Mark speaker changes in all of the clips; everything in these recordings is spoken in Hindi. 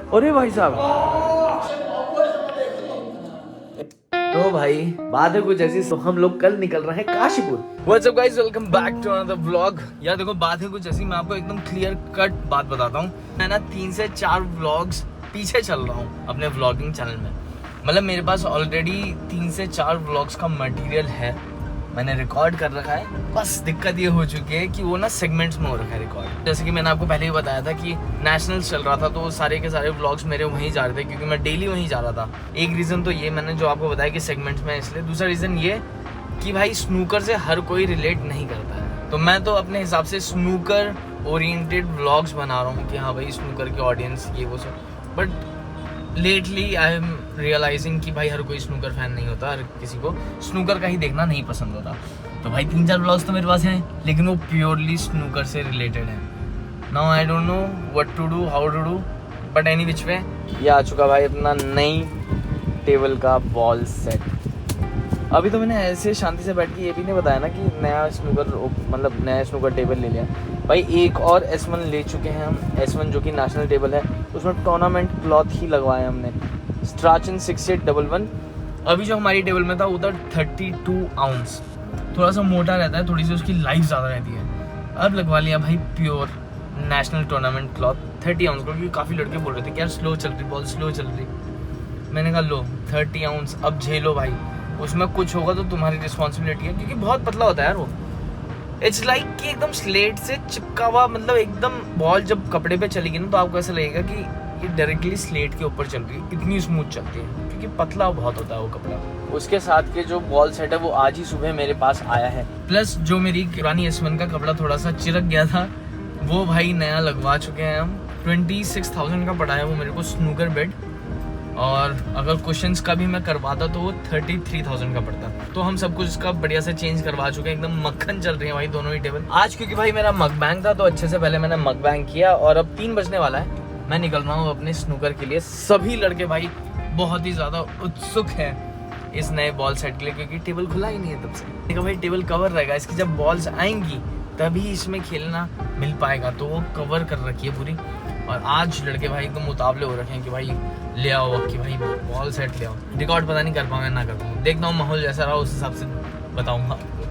Speaker 1: अरे भाई साहब, तो भाई बात है कुछ ऐसी, तो हम लोग कल निकल रहे हैं Kashipur. What's up guys, welcome back to another vlog. यार देखो, बात है कुछ ऐसी, मैं आपको एकदम क्लियर कट बात बताता हूँ। मैं ना 3 से 4 व्लॉग्स पीछे चल रहा हूँ अपने व्लॉगिंग चैनल में। मतलब मेरे पास ऑलरेडी 3 से 4 व्लॉग्स का मटेरियल है, मैंने रिकॉर्ड कर रखा है। बस दिक्कत ये हो चुकी है कि वो ना सेगमेंट्स में हो रखा है रिकॉर्ड। जैसे कि मैंने आपको पहले ही बताया था कि नेशनल चल रहा था, तो सारे के सारे व्लॉग्स मेरे वहीं जा रहे थे, क्योंकि मैं डेली वहीं जा रहा था। एक रीज़न तो ये मैंने जो आपको बताया कि सेगमेंट्स में, इसलिए। दूसरा रीज़न ये कि भाई स्नूकर से हर कोई रिलेट नहीं करता है, तो मैं तो अपने हिसाब से स्नूकर ओरिएंटेड व्लॉग्स बना रहा हूँ कि हाँ भाई स्नूकर की ऑडियंस ये वो सब। But lately I am realising कि भाई हर कोई स्नूकर फैन नहीं होता, हर किसी को स्नूकर का ही देखना नहीं पसंद होता। तो भाई 3-4 ब्लॉग्स तो मेरे पास हैं, लेकिन वो प्योरली स्नूकर से रिलेटेड है। Now I don't know what to do, how to do, but any which way ये आ चुका भाई अपना नई टेबल का बॉल सेट। अभी तो मैंने ऐसे शांति से बैठ के ये भी नहीं बताया ना कि नया स्नूकर, मतलब नया स्नूकर टेबल ले लिया भाई। एक और S1 ले चुके हैं हम, S1 जो कि नेशनल टेबल है, उसमें टूर्नामेंट क्लॉथ ही लगवाया हमने, स्ट्राचन 6811। अभी जो हमारी टेबल में था वो था 32 आउंस, थोड़ा सा मोटा रहता है, थोड़ी सी उसकी लाइफ ज़्यादा रहती है। अब लगवा लिया भाई pure national tournament cloth 30 ounce, क्योंकि काफ़ी लड़के बोल रहे थे कि यार स्लो चल रही बॉल, स्लो चल रही। मैंने कहा लो 30 आउंस अब झेलो भाई, उसमें कुछ होगा तो तुम्हारी रिस्पॉन्सिबिलिटी है, क्योंकि बहुत पतला होता है यार वो। इट्स लाइक कि एकदम स्लेट से चिपका हुआ, मतलब एकदम बॉल जब कपड़े पे चलेगी ना तो आपको ऐसा लगेगा कि ये डायरेक्टली स्लेट के ऊपर चल रही है, इतनी स्मूथ चलती है, क्योंकि पतला बहुत होता है वो कपड़ा। उसके साथ के जो बॉल सेट है वो आज ही सुबह मेरे पास आया है। प्लस जो मेरी पुरानी S1 का कपड़ा थोड़ा सा चिरक गया था, वो भाई नया लगवा चुके हैं हम। 26,000 का पड़ा है वो मेरे को स्नूकर बेड, और अगर क्वेश्चंस का भी मैं करवाता तो वो 33,000 का पड़ता। तो हम सब कुछ इसका बढ़िया से चेंज करवा चुके हैं, एकदम मक्खन चल रही है भाई दोनों ही टेबल। आज क्योंकि भाई मेरा मकबैंग था, तो अच्छे से पहले मैंने मकबैंग किया, और अब 3 बजने वाला है, मैं निकल रहा हूँ अपने स्नूकर के लिए। सभी लड़के भाई बहुत ही ज़्यादा उत्सुक है इस नए बॉल सेट के लिए, क्योंकि टेबल खुला ही नहीं है तब से। देखो भाई टेबल कवर रहेगा, इसकी जब बॉल्स आएंगी तभी इसमें खेलना मिल पाएगा, तो वो कवर कर रखी है पूरी। और आज लड़के भाई एकदम मुताबले हो रखे हैं कि भाई ले आओ, कि भाई बॉल सेट ले आओ। रिकॉर्ड पता नहीं कर पाऊंगा ना कर पाऊंगा, देखता हूँ माहौल जैसा रहा उस हिसाब से बताऊंगा आपको।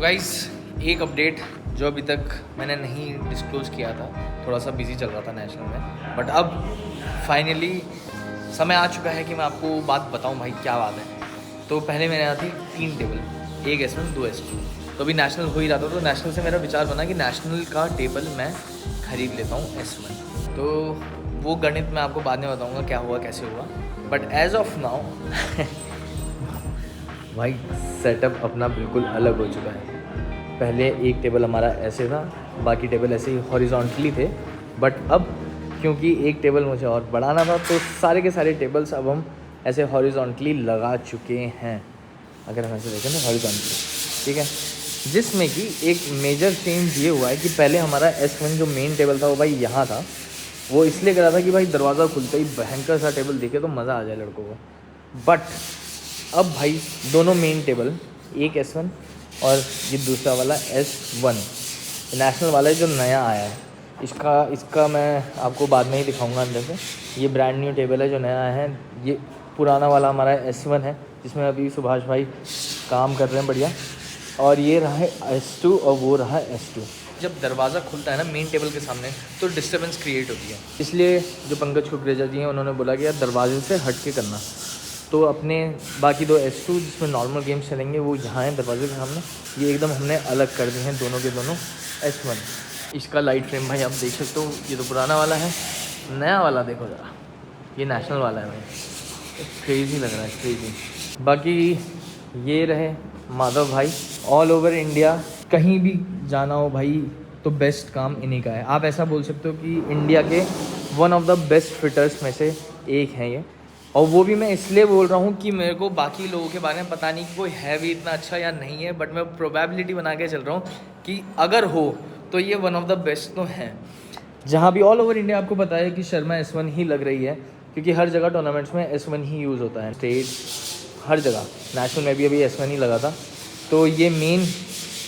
Speaker 1: गाइस एक अपडेट जो अभी तक मैंने नहीं डिस्क्लोज किया था, थोड़ा सा बिजी चल रहा था नेशनल में, बट अब फाइनली समय आ चुका है कि मैं आपको बात बताऊं भाई क्या बात है। तो पहले मेरे यहाँ थी 3 टेबल, एक S1 2 S2, तो अभी नेशनल हो ही रहा था, तो नेशनल से मेरा विचार बना कि नेशनल का टेबल मैं खरीद लेता हूँ S1। तो वो गणित मैं आपको बाद में बताऊँगा क्या हुआ कैसे हुआ, बट एज ऑफ नाउ भाई सेटअप अपना बिल्कुल अलग हो चुका है। पहले एक टेबल हमारा ऐसे था, बाकी टेबल ऐसे ही हॉरिजॉन्टली थे, बट अब क्योंकि एक टेबल मुझे और बढ़ाना था, तो सारे के सारे टेबल्स अब हम ऐसे हॉरिजॉन्टली लगा चुके हैं। अगर हम ऐसे देखें ना हॉरिजॉन्टली, ठीक है। जिसमें कि एक मेजर चेंज ये हुआ है कि पहले हमारा S1 जो मेन टेबल था वो भाई यहाँ था, वो इसलिए करा था कि भाई दरवाज़ा खुलते ही भयंकर सा टेबल दिखे तो मज़ा आ जाए लड़कों को। बट अब भाई दोनों मेन टेबल, एक S1 और ये दूसरा वाला S1 नेशनल वाला जो नया आया है, इसका मैं आपको बाद में ही दिखाऊंगा अंदर से। ये ब्रांड न्यू टेबल है जो नया आया है। ये पुराना वाला हमारा S1 है, जिसमें अभी सुभाष भाई काम कर रहे हैं बढ़िया, और ये रहा है S2 और वो रहा है S2। जब दरवाज़ा खुलता है ना मेन टेबल के सामने तो डिस्टर्बेंस क्रिएट होती है, इसलिए जो पंकज कुकरेजा जी हैं उन्होंने बोला कि यार दरवाजे से हट के करना। तो अपने बाकी 2 S2 जिसमें नॉर्मल गेम्स चलेंगे वो यहाँ हैं दरवाजे के सामने, ये एकदम हमने अलग कर दिए हैं दोनों के दोनों S1। इसका लाइट फ्रेम भाई आप देख सकते हो, ये तो पुराना वाला है, नया वाला देखो ज़रा, ये नेशनल वाला है भाई, क्रेज़ी लग रहा है, क्रेज़ी। बाकी ये रहे माधव भाई, ऑल ओवर इंडिया कहीं भी जाना हो भाई तो बेस्ट काम इन्हीं का है। आप ऐसा बोल सकते हो कि इंडिया के one of the best fitters में से एक हैं ये, और वो भी मैं इसलिए बोल रहा हूँ कि मेरे को बाकी लोगों के बारे में पता नहीं कि कोई है भी इतना अच्छा या नहीं है, बट मैं प्रोबेबिलिटी बना के चल रहा हूँ कि अगर हो तो ये वन ऑफ द बेस्ट तो हैं। जहाँ भी ऑल ओवर इंडिया आपको पता है कि शर्मा S1 ही लग रही है, क्योंकि हर जगह टूर्नामेंट्स में S1 ही यूज़ होता है, स्टेट हर जगह, नेशनल में भी अभी S1 ही लगा था। तो ये मेन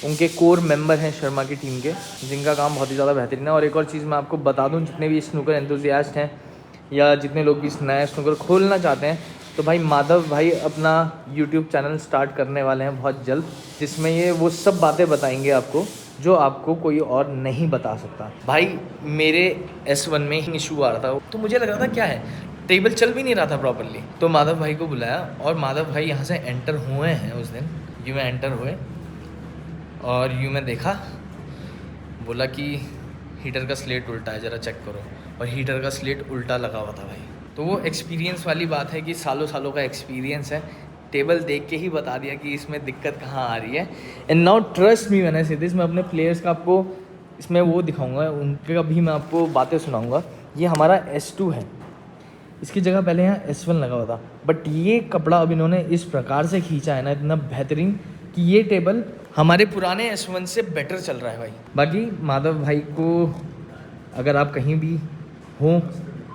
Speaker 1: उनके कोर मेंबर हैं शर्मा की टीम के, जिनका काम बहुत ही ज़्यादा बेहतरीन है। और एक और चीज़ मैं आपको बता दूं, जितने भी स्नूकर एंथुसियास्ट हैं या जितने लोग भी नया स्नूकर खोलना चाहते हैं, तो भाई माधव भाई अपना यूट्यूब चैनल स्टार्ट करने वाले हैं बहुत जल्द, जिसमें ये वो सब बातें बताएंगे आपको जो आपको कोई और नहीं बता सकता। भाई मेरे S1 में ही इशू आ रहा था, तो मुझे लग रहा था क्या है, टेबल चल भी नहीं रहा था प्रॉपरली। तो माधव भाई को बुलाया और माधव भाई यहाँ से एंटर हुए हैं उस दिन, यूँ में एंटर हुए और यूँ में देखा, बोला कि हीटर का स्लेट उल्टा है, ज़रा चेक करो। और हीटर का स्लेट उल्टा लगा हुआ था भाई। तो वो एक्सपीरियंस वाली बात है कि सालों सालों का एक्सपीरियंस है, टेबल देख के ही बता दिया कि इसमें दिक्कत कहाँ आ रही है। एंड नाउ ट्रस्ट मी मैंने से दिस, मैं अपने प्लेयर्स का आपको इसमें वो दिखाऊंगा, उनके का भी मैं आपको बातें सुनाऊंगा। ये हमारा S2 है, इसकी जगह पहले यहाँ S1 लगा हुआ था, बट ये कपड़ा अब इन्होंने इस प्रकार से खींचा है ना, इतना बेहतरीन कि ये टेबल हमारे पुराने S1 से बेटर चल रहा है भाई। बाकी माधव भाई को अगर आप कहीं भी हो,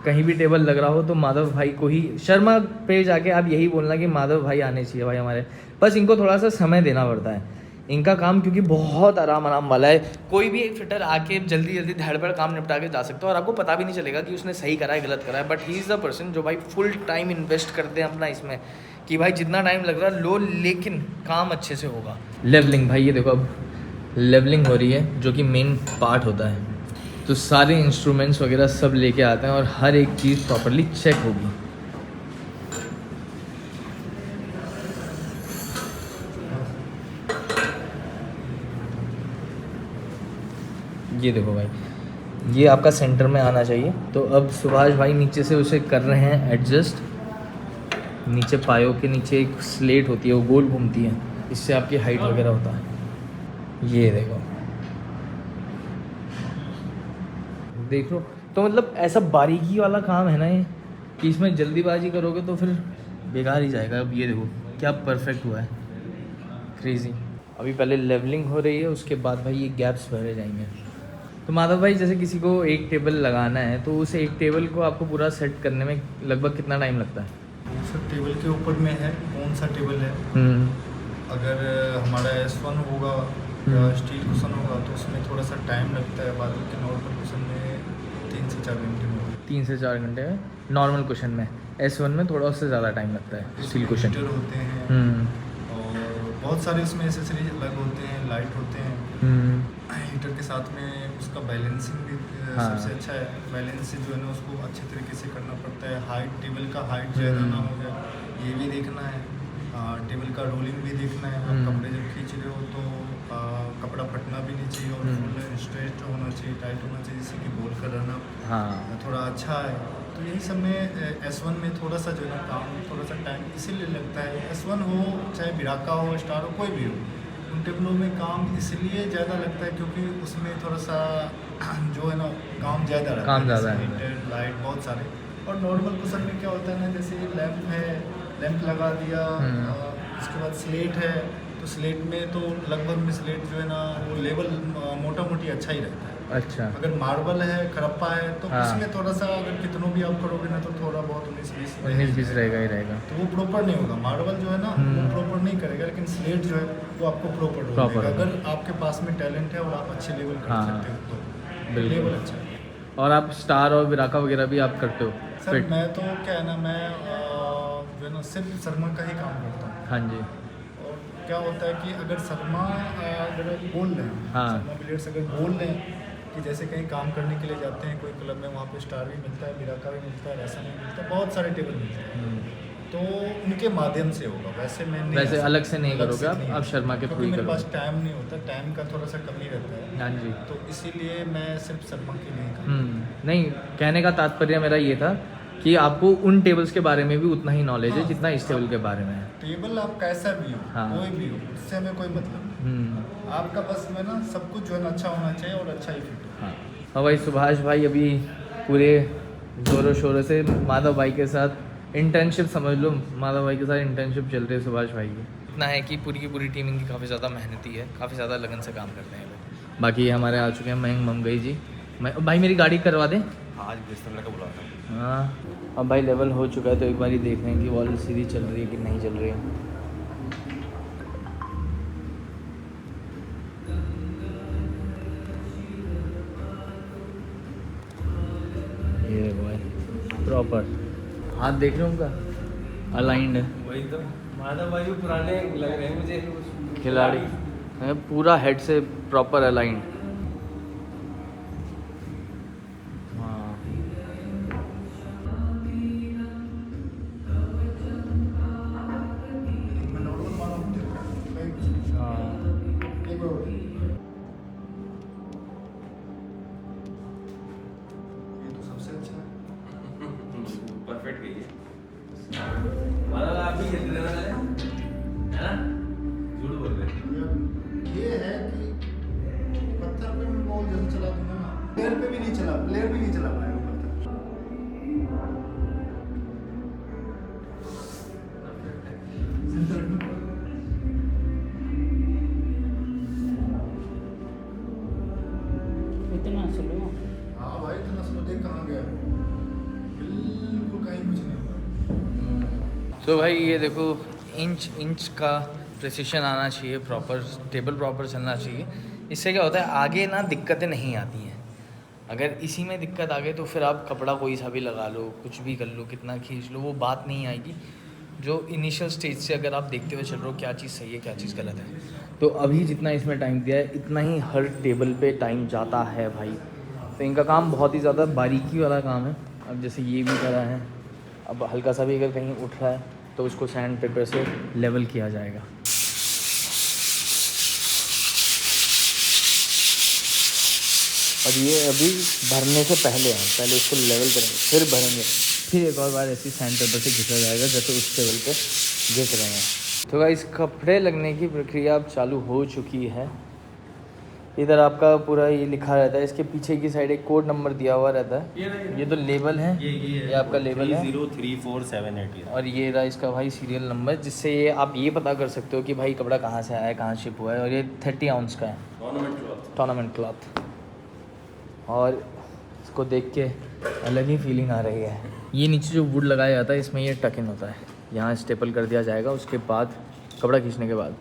Speaker 1: कहीं भी टेबल लग रहा हो, तो माधव भाई को ही शर्मा पे जाके आप यही बोलना कि माधव भाई आने चाहिए भाई हमारे। बस इनको थोड़ा सा समय देना पड़ता है, इनका काम क्योंकि बहुत आराम वाला है। कोई भी एक फिटर आके जल्दी जल्दी धड़बड़ काम निपटा के जा सकता है और आपको पता भी नहीं चलेगा कि उसने सही करा है गलत करा है। But he is the person जो भाई फुल टाइम इन्वेस्ट करते हैं अपना इसमें, कि भाई जितना टाइम लग रहा है लो, लेकिन काम अच्छे से होगा। लेवलिंग भाई, ये देखो अब लेवलिंग हो रही है, जो कि मेन पार्ट होता है। तो सारे इंस्ट्रूमेंट्स वगैरह सब लेके आते हैं और हर एक चीज़ प्रॉपरली चेक होगी। ये देखो भाई, ये आपका सेंटर में आना चाहिए। तो अब सुभाष भाई नीचे से उसे कर रहे हैं एडजस्ट। नीचे पायों के नीचे एक स्लेट होती है, वो गोल घूमती है, इससे आपकी हाइट वगैरह होता है। ये देखो, देख लो। तो मतलब ऐसा बारीकी वाला काम है ना ये, कि इसमें जल्दीबाजी करोगे तो फिर बेकार ही जाएगा। अब ये देखो क्या परफेक्ट हुआ है, क्रेजी। अभी पहले लेवलिंग हो रही है, उसके बाद भाई ये गैप्स भरे जाएंगे। तो माधव भाई, जैसे किसी को एक टेबल लगाना है, तो उस एक टेबल को आपको पूरा सेट करने में लगभग कितना टाइम लगता है?
Speaker 2: सर टेबल के ऊपर में है कौन सा टेबल है। अगर हमारा S1 होगा या स्टील कुशन होगा तो उसमें थोड़ा सा टाइम लगता है, बाकी के नॉर्मल कुशन में 3 से 4 घंटे में।
Speaker 1: 3 से 4 घंटे में नॉर्मल कुशन में, S1 में थोड़ा उससे ज़्यादा टाइम लगता है स्टील कुशन।
Speaker 2: हीटर होते हैं और बहुत सारे इसमें एसेसरीज अलग होते हैं, लाइट होते हैं। हीटर के साथ में उसका बैलेंसिंग भी सबसे अच्छा है। बैलेंस जो है ना उसको अच्छे तरीके से करना पड़ता है। हाइट, टेबल का हाइट ज़्यादा ना हो जाए ये भी देखना है। टेबल का रोलिंग भी देखना है। आप कपड़े जब खींच रहे हो तो कपड़ा फटना भी नहीं चाहिए और फुल स्ट्रेच होना चाहिए, टाइट होना चाहिए, जिससे कि बोल कर रहना थोड़ा अच्छा है। तो यही सब में S1 में थोड़ा सा जो है ना काम थोड़ा सा टाइम इसीलिए लगता है। S1 हो चाहे बिराका हो, स्टार हो, कोई भी हो, उन टेबलों में काम इसलिए ज़्यादा लगता है क्योंकि उसमें थोड़ा सा जो है ना काम ज़्यादा रहता है।
Speaker 1: काम ज़्यादा है,
Speaker 2: लाइट बहुत सारे। और नॉर्मल कुशन में क्या होता है ना, जैसे लैंप है, लैंप लगा दिया, उसके बाद स्लेट है, तो स्लेट में तो लगभग में स्लेट जो है ना वो लेवल मोटा मोटी अच्छा ही रहता है।
Speaker 1: अच्छा,
Speaker 2: अगर मार्बल है, खरप्पा है, तो उसमें थोड़ा सा अगर कितनों भी आप करोगे ना तो थोड़ा बहुत 19-20
Speaker 1: रहेगा ही रहेगा,
Speaker 2: तो वो प्रॉपर नहीं होगा। मार्बल जो है ना वो प्रॉपर नहीं करेगा, लेकिन स्लेट जो है वो आपको प्रॉपर होगा। अगर आपके पास में टैलेंट है और आप अच्छे लेवल कर सकते हो तो लेवल अच्छा है।
Speaker 1: और आप स्टार और बिराका वगैरह भी आप करते हो?
Speaker 2: सर मैं तो क्या है ना, मैं जो है ना सिर्फ शर्मा का ही काम करता हूँ।
Speaker 1: हाँ जी।
Speaker 2: और क्या होता है कि अगर शर्मा अगर बोल रहे हैं, शर्मा बिलियर्ड्स अगर बोल रहे हैं कि जैसे कहीं काम करने के लिए जाते हैं कोई क्लब में, वहाँ पे स्टार भी मिलता है, बिराका भी मिलता है, ऐसा नहीं मिलता, बहुत सारे टेबल मिलते हैं, तो उनके माध्यम से होगा। वैसे मैं नहीं,
Speaker 1: वैसे अलग से नहीं करोगे आप शर्मा के थ्रू ही करोगे?
Speaker 2: मेरे पास टाइम नहीं होता, टाइम का थोड़ा सा कमी रहता है।
Speaker 1: हाँ जी।
Speaker 2: तो इसीलिए मैं सिर्फ शर्मा के लिए करता।
Speaker 1: नहीं, कहने का तात्पर्य मेरा ये था कि आपको उन टेबल्स के बारे में भी उतना ही नॉलेज है जितना इस टेबल के बारे में है।
Speaker 2: टेबल आप कैसा भी हो, कोई भी हो, उससे हमें कोई मतलब नहीं। आपका बस में ना सब कुछ जो है ना अच्छा होना चाहिए और अच्छा ही फिट हो।
Speaker 1: हाँ भाई, सुभाष भाई अभी पूरे ज़ोरों शोरों से माधव भाई के साथ इंटर्नशिप समझ लो, माधव भाई के साथ इंटर्नशिप चल रही है सुभाष भाई की। इतना है कि पूरी की पूरी टीम इनकी काफ़ी ज़्यादा मेहनती है, काफ़ी ज़्यादा लगन से काम करते हैं लोग। बाकी हमारे आ चुके हैं मयंक ममगई जी। भाई मेरी गाड़ी करवा दें?
Speaker 3: आज बिस्तर लगा बुलाता हूँ।
Speaker 1: हाँ, अब भाई लेवल हो चुका है तो एक बार ही देख रहे हैं कि वॉल सीधी चल रही है कि नहीं चल रही है। ये देखो भाई प्रॉपर हाथ देख रहे हो उनका अलाइंड है।
Speaker 3: वही तो माधव भाई पुराने लग रहे हैं मुझे
Speaker 1: खिलाड़ी है, पूरा हेड से प्रॉपर अलाइंड। हाँ
Speaker 2: मैं नॉर्मल मारा हूँ तेरे का।
Speaker 1: हाँ
Speaker 2: एक बार ये तो सबसे अच्छा है।
Speaker 3: परफेक्ट गई है माधव आप भी खेलते रहने वाले है ना झूठ बोल रहे हैं।
Speaker 2: ये है कि पत्थर पे मैं बॉल जैसे चला दूंगा ना, प्लेयर पे भी नहीं चला, प्लेयर भी नहीं चला पाएगा पत्थर।
Speaker 4: इतना स्लो।
Speaker 2: हाँ भाई इतना स्लो देख कहाँ गया, बिल्कुल कहीं कुछ नहीं हुआ।
Speaker 1: तो भाई ये देखो इंच का प्रिसिशन आना चाहिए, प्रॉपर टेबल प्रॉपर चलना चाहिए। इससे क्या होता है आगे ना दिक्कतें नहीं आती हैं। अगर इसी में दिक्कत आ गई तो फिर आप कपड़ा कोई सा भी लगा लो, कुछ भी कर लो, कितना खींच लो, वो बात नहीं आएगी। जो इनिशियल स्टेज से अगर आप देखते हुए चल रहे हो क्या चीज़ सही है क्या चीज़ गलत है, तो अभी जितना इसमें टाइम दिया है इतना ही हर टेबल पे टाइम जाता है भाई। तो इनका काम बहुत ही ज़्यादा बारीकी वाला काम है। अब जैसे ये भी करा है, अब हल्का सा भी अगर कहीं उठ रहा है तो उसको सैंड पेपर से लेवल किया जाएगा। और ये अभी भरने से पहले है, पहले इसको लेवल करेंगे फिर भरेंगे, फिर एक और बार ऐसी सैंड पेपर से घिसा जाएगा जैसे उस टेबल पे घिस रहे हैं। तो गाइस कपड़े लगने की प्रक्रिया अब चालू हो चुकी है। इधर आपका पूरा ये लिखा रहता है, इसके पीछे की साइड एक कोड नंबर दिया हुआ रहता है। ये तो लेबल है, ये आपका लेबल है
Speaker 3: 03478
Speaker 1: और ये रहा इसका भाई सीरियल नंबर, जिससे ये आप ये पता कर सकते हो कि भाई कपड़ा कहाँ से आया है, कहाँ शिप हुआ है। और ये 30 आउंस का है टूर्नामेंट क्लॉथ, और इसको देख के अलग ही फीलिंग आ रही है। ये नीचे जो वुड लगाया जाता है इसमें ये टक इन होता है, यहाँ स्टेपल कर दिया जाएगा उसके बाद कपड़ा खींचने के बाद।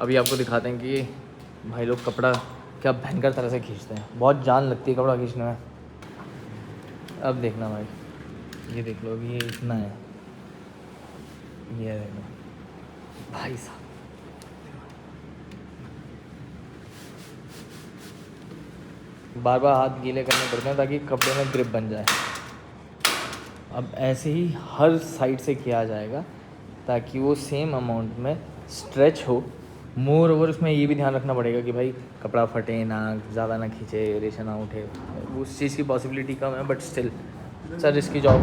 Speaker 1: अभी आपको दिखाते हैं कि भाई लोग कपड़ा क्या भयंकर तरह से खींचते हैं, बहुत जान लगती है कपड़ा खींचने में। अब देखना भाई, ये देख लो अभी ये इतना है, ये देखो भाई साहब बार बार हाथ गीले करने पड़ते हैं ताकि कपड़े में ग्रिप बन जाए। अब ऐसे ही हर साइड से किया जाएगा ताकि वो सेम अमाउंट में स्ट्रेच हो। मोर ओवर उसमें ये भी ध्यान रखना पड़ेगा कि भाई कपड़ा फटे ना, ज़्यादा ना खींचे, रेशा ना उठे। उस चीज़ की पॉसिबिलिटी कम है, बट स्टिल सर इसकी जॉब।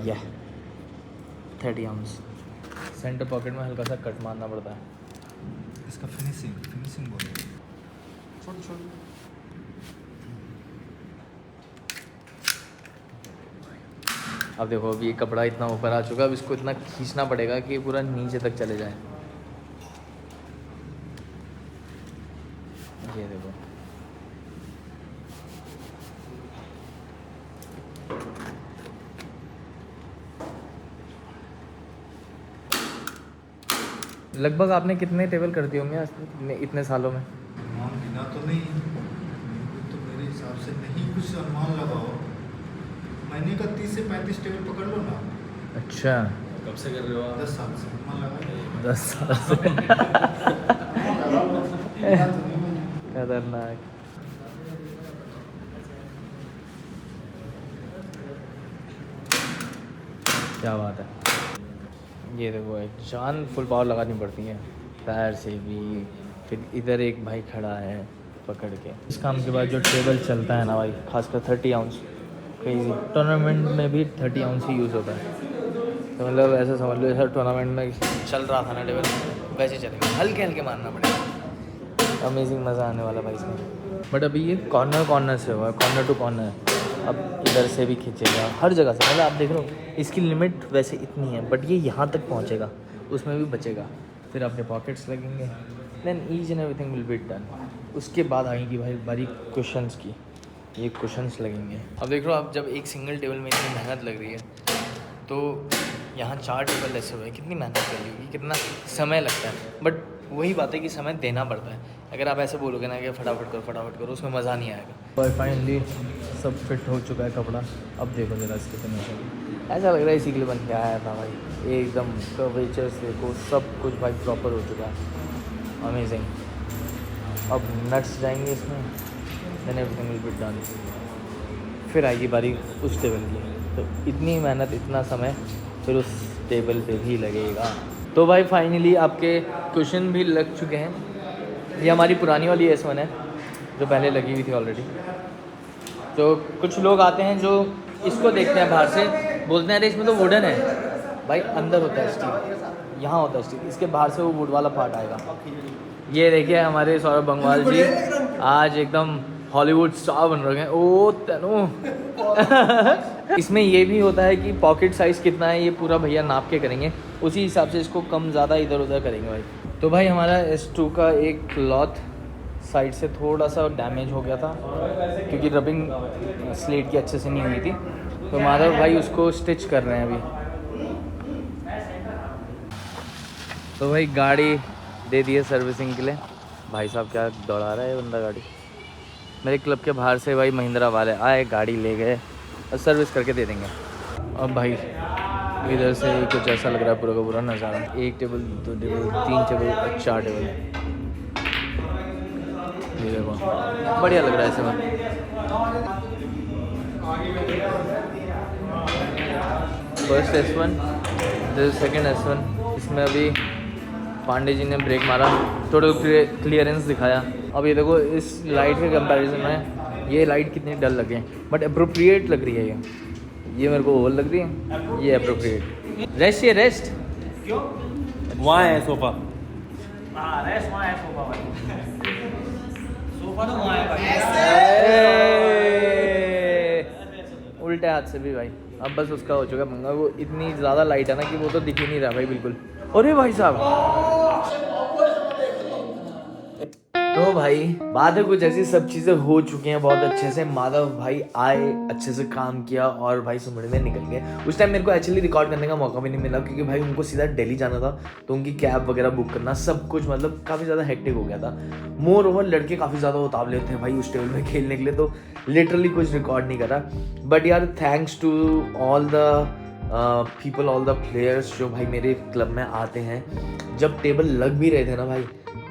Speaker 1: या 30 आउंस सेंटर पॉकेट में हल्का सा कट मारना पड़ता है।
Speaker 2: इसका फिनिशिंग बोलो छोटे छोटे।
Speaker 1: अब देखो अभी ये कपड़ा इतना ऊपर आ चुका है, अब इसको इतना खींचना पड़ेगा कि पूरा नीचे तक चले जाए। ये देखो लगभग आपने कितने टेबल कर दिए होंगे आज इतने सालों में?
Speaker 2: अनुमान गिना तो नहीं, तो मेरे हिसाब से नहीं, कुछ अनुमान लगाओ। महीने का 30 से 35 टेबल पकड़ लो ना।
Speaker 1: अच्छा
Speaker 3: कब से कर रहे हो आप?
Speaker 2: 10 साल से अनुमान लगा।
Speaker 1: 10 साल से खतरनाक। क्या बात है। ये देखो एक जान फुल पावर लगानी पड़ती है पैर से भी। फिर इधर एक भाई खड़ा है पकड़ के। इस काम के बाद जो टेबल चलता है ना भाई, खासकर 30 आउंस, कहीं टूर्नामेंट में भी 30 आउंस ही यूज़ होता है। तो मतलब ऐसा समझ लो जैसा टूर्नामेंट में चल रहा था ना टेबल, वैसे चलेगा, हल्के हल्के मारना पड़ेगा। अमेजिंग मज़ा आने वाला भाई इसमें। बट अभी ये कॉर्नर से हुआ है, कॉर्नर टू कॉर्नर। अब इधर से भी खींचेगा हर जगह से, मतलब आप देख रहे हो इसकी लिमिट वैसे इतनी है, बट ये यहाँ तक पहुँचेगा, उसमें भी बचेगा। फिर आपके पॉकेट्स लगेंगे, then each and everything will be done. उसके बाद आएंगी भाई बारी क्वेश्चंस की। ये कुशन्स लगेंगे। अब देख लो आप, जब एक सिंगल टेबल में इतनी मेहनत लग रही है तो यहाँ 4 टेबल ऐसे हुए, कितनी मेहनत लगी होगी, कितना समय लगता है। बट वही बात है कि समय देना पड़ता है। अगर आप ऐसे बोलोगे ना कि फटाफट करो, उसमें मज़ा नहीं आएगा। और फाइनली सब फिट हो चुका है कपड़ा। अब देखो जरा इसके फिनिशिंग, ऐसा लग रहा है इसी के लिए बन के आया था भाई। एकदम कर्वेचर्स देखो, सब कुछ भाई प्रॉपर हो चुका है। अमेजिंग। अब नट्स जाएंगे इसमें, then everything will be done. फिर आएगी बारी उस टेबल की। तो इतनी मेहनत, इतना समय फिर उस टेबल पे भी लगेगा। तो भाई फाइनली आपके कुशन भी लग चुके हैं। ये हमारी पुरानी वाली S1 है जो पहले लगी हुई थी ऑलरेडी। तो कुछ लोग आते हैं जो इसको देखते हैं बाहर से, बोलते हैं अरे इसमें तो वुडन है। भाई अंदर होता है स्टील, यहाँ होता है स्टील, इसके बाहर से वो वुड वाला पार्ट आएगा। ये देखिए हमारे सौरभ बंगवाल जी आज एकदम हॉलीवुड स्टार बन रहे हैं। ओ तनु इसमें ये भी होता है कि पॉकेट साइज़ कितना है ये पूरा भैया नाप के करेंगे, उसी हिसाब से इसको कम ज़्यादा इधर उधर करेंगे भाई। तो भाई हमारा S2 का एक क्लॉथ साइड से थोड़ा सा डैमेज हो गया था क्योंकि रबिंग स्लेट की अच्छे से नहीं हुई थी। तो माधव भाई उसको स्टिच कर रहे हैं अभी। तो भाई गाड़ी दे दी है सर्विसिंग के लिए। भाई साहब क्या दौड़ा रहा है ये बंदा गाड़ी। मेरे क्लब के बाहर से भाई महिंद्रा वाले आए, गाड़ी ले गए और सर्विस करके दे देंगे। अब भाई इधर से कुछ ऐसा लग रहा है पूरा का पूरा नज़ारा। 1 टेबल 2 टेबल 3 टेबल 4 टेबल, ये देखो बढ़िया लग रहा है ऐसे में। First S1, this second S1। इसमें अभी पांडे जी ने ब्रेक मारा, टोटल क्लियरेंस दिखाया। अब ये देखो इस लाइट के कंपैरिजन में ये लाइट कितनी डल लगे, बट अप्रोप्रिएट लग रही है ये मेरे को ओवर लग रही है, ये अप्रोप्रिएट। रेस्ट, ये रेस्ट क्यों
Speaker 3: वहाँ है सोफा।
Speaker 1: हाँ रेस्ट वहाँ है सोफा भाई। सोफा तो वहाँ है भाई। उल्टे हाथ से भी भाई। अब बस उसका हो चुका पंगा, वो इतनी ज़्यादा लाइट है ना कि वो तो दिख ही नहीं रहा भाई बिल्कुल। अरे भाई साहब, तो भाई बात है कुछ ऐसी, सब चीज़ें हो चुकी हैं बहुत अच्छे से। माधव भाई आए, अच्छे से काम किया और भाई सुमड़ में निकल गए। उस टाइम मेरे को एक्चुअली रिकॉर्ड करने का मौका भी नहीं मिला क्योंकि भाई उनको सीधा दिल्ली जाना था, तो उनकी कैब वगैरह बुक करना सब कुछ मतलब काफ़ी ज़्यादा हेक्टिक हो गया था। मोर ओवर लड़के काफ़ी ज़्यादा उतावले थे भाई उस टेबल में खेलने के लिए, तो लिटरली कुछ रिकॉर्ड नहीं करा। बट यार thanks to all the people, all the players जो भाई मेरे क्लब में आते हैं। जब टेबल लग भी रहे थे ना भाई,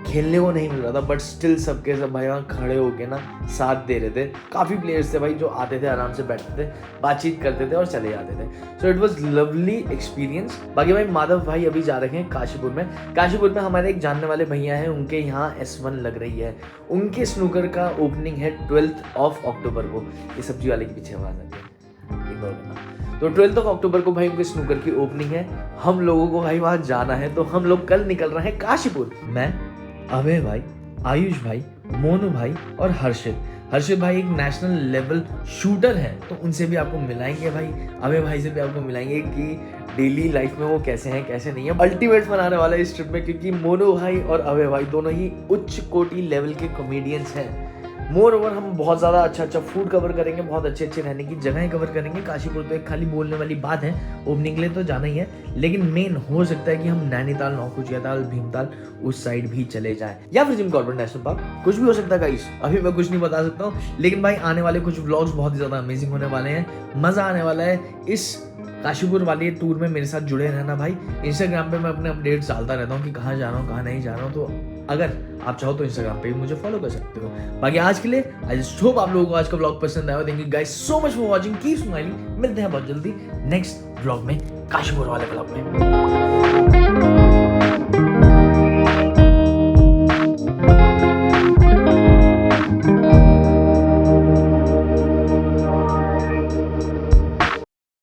Speaker 1: खेलने को नहीं मिल रहा था, बट स्टिल सबके सब भाई वहाँ खड़े होके ना साथ दे रहे थे। काफ़ी प्लेयर्स थे भाई जो आते थे, आराम से बैठते थे, बातचीत करते थे और चले जाते थे। So it was lovely experience. बाकी भाई माधव भाई अभी जा रहे हैं काशीपुर में। काशीपुर में हमारे एक जानने वाले भैया हैं, उनके यहाँ S1 लग रही है। उनके स्नूकर का ओपनिंग है 12 अक्टूबर को। ये सब्जी वाले के पीछे आवाज़ आती है, इग्नोर करना। तो 12 अक्टूबर को भाई उनके स्नूकर की ओपनिंग है। हम लोगों को भाई वहाँ जाना है, तो हम लोग कल निकल रहे हैं काशीपुर। मैं, अभय भाई, आयुष भाई, मोनू भाई और हर्षित भाई एक नेशनल लेवल शूटर है, तो उनसे भी आपको मिलाएंगे भाई। अभय भाई से भी आपको मिलाएंगे कि डेली लाइफ में वो कैसे हैं कैसे नहीं है। अल्टीमेट बनाने वाला है इस ट्रिप में, क्योंकि मोनू भाई और अभय भाई दोनों ही उच्च कोटि लेवल के कॉमेडियंस हैं। मोर ओवर हम बहुत ज़्यादा अच्छा फूड कवर करेंगे, बहुत अच्छे रहने की जगहें कवर करेंगे। काशीपुर तो एक खाली बोलने वाली बात है, ओपनिंग के लिए तो जाना ही है, लेकिन मेन हो सकता है कि हम नैनीताल, नौकुचियाताल, भीमताल उस साइड भी चले जाएं, या फिर जिम कॉर्बेट नेशनल पार्क, कुछ भी हो सकता है गाइस। अभी मैं कुछ नहीं बता सकता हूँ, लेकिन भाई आने वाले कुछ व्लॉग्स बहुत ही ज़्यादा अमेजिंग होने वाले हैं। मज़ा आने वाला है इस काशीपुर वाले टूर में। मेरे साथ जुड़े रहना भाई। इंस्टाग्राम पे मैं अपने अपडेट्स डालता रहता हूँ कि कहाँ जा रहा हूँ, कहाँ नहीं जा रहा हूँ, तो अगर आप चाहो तो इंस्टाग्राम पे भी मुझे फॉलो कर सकते हो। बाकी आज के लिए आई जस्ट होप आप लोगों को आज का व्लॉग पसंद आया। Thank you guys so much for watching, keep smiling. मिलते हैं बहुत जल्दी नेक्स्ट व्लॉग में, काशीपुर वाले व्लॉग में।